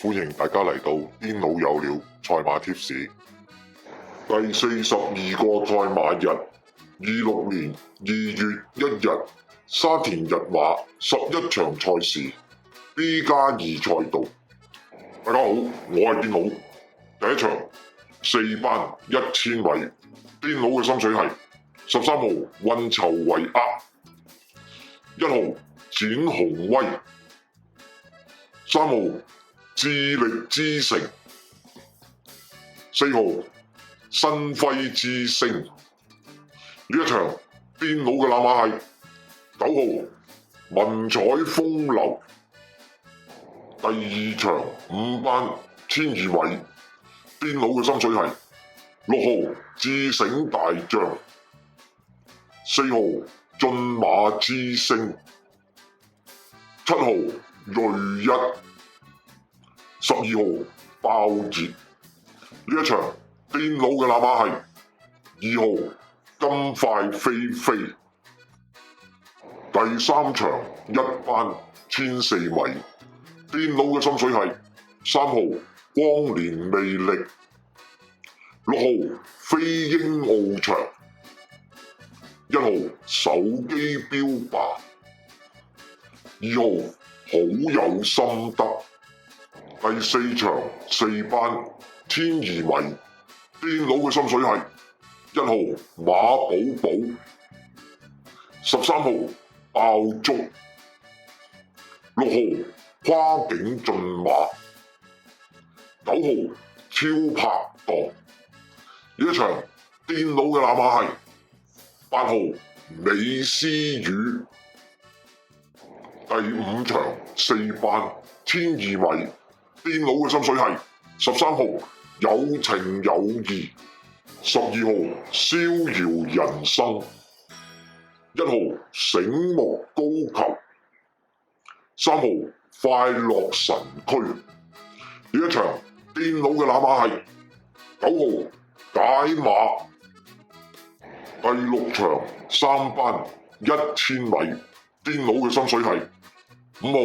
歡迎大家嚟到癲佬有料賽馬貼士第42個賽馬日，26年2月1日，沙田日馬11場賽事 B+2 賽道。大家好，我係癲佬。第一場4班1000米，癲佬嘅心水係13號運籌帷幄，1號展鴻威，3號智力之城，4號新輝之星。呢一場癲佬嘅攬馬係9號文采風流。第二場5班1200米，癲佬嘅心水係6號智醒大將，4號駿馬之星，7號銳一，12號爆熱。呢一場癲佬嘅攬馬係2號金快飛飛。第三場1班1400米，癲佬嘅心水係3號光年魅力，6號飛鷹翱翔，1號手機標靶，2號好有心得。第四場4班1200米，癲佬嘅心水係1號馬寶寶，13號爆竹，6號跨境駿馬，9號超拍檔。呢一場癲佬嘅攬馬係8號美斯魚。第五場4班1200米，癲佬嘅心水係13號有情有義，12號逍遙人生，1號醒目高球，3號快樂神驅。呢一場癲佬嘅攬馬係9號解碼。第六場3班1000米，癲佬嘅心水係5號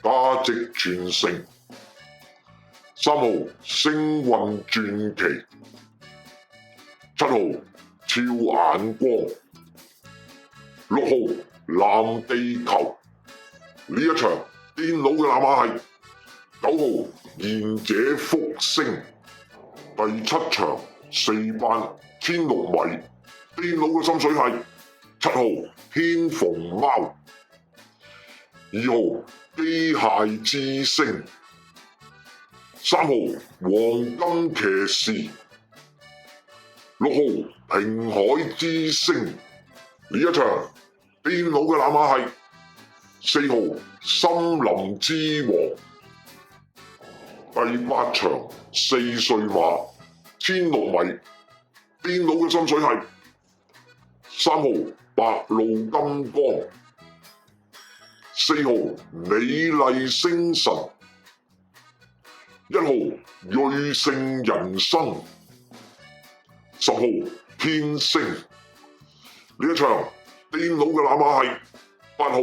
價值傳承，3號星運傳奇，7號超眼光，6號藍地球。呢一場癲佬嘅攬馬係9號賢者福星。第七場4班1600米，癲佬嘅心水係7號牽鳳貓，2號機械之星，3號黃金騎士，6號平海之星。呢一場癲佬嘅攬馬係4號森林之王。第八場4歲馬1600米，癲佬嘅心水係3號白露金光，4號美麗星辰，1號瑞盛人生，10號天星。呢一場癲佬嘅攬馬係8號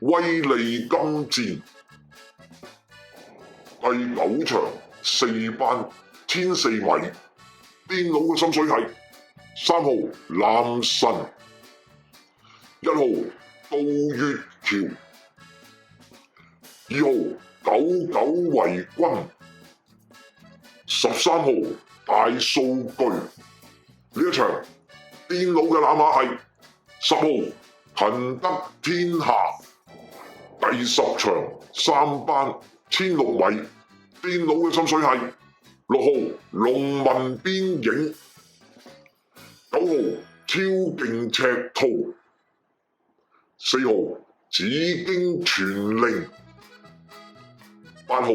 威利金箭。第9場4班1400米，癲佬嘅心水係3號男神，1號杜月橋，2號久久為君，13號大數據。呢一場癲佬嘅攬馬係10號勤得天下。第10場3班1600米，癲佬嘅心水係6號龍紋邊影，9號超勁赤兔，4號紫荊傳令，8號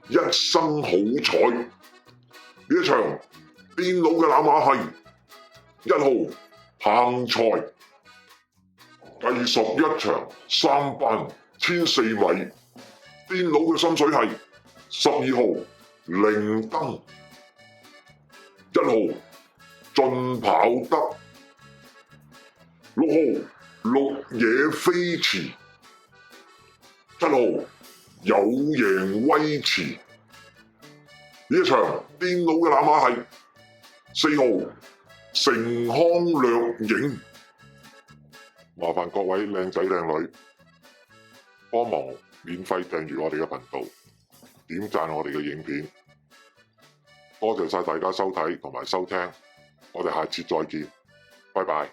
一生好彩。呢一場癲佬嘅攬馬係1號彭財。第11場3班1400米，癲佬嘅心水係12號靈燈，1號盡跑得，6號綠野飛馳，7號有贏威馳。呢一場電腦嘅南亞係4號成康掠影，麻煩各位靚仔靚女幫忙免費訂閱我哋嘅頻道，點讚我哋嘅影片，多謝晒大家收睇同埋收聽，我哋下次再見，拜拜。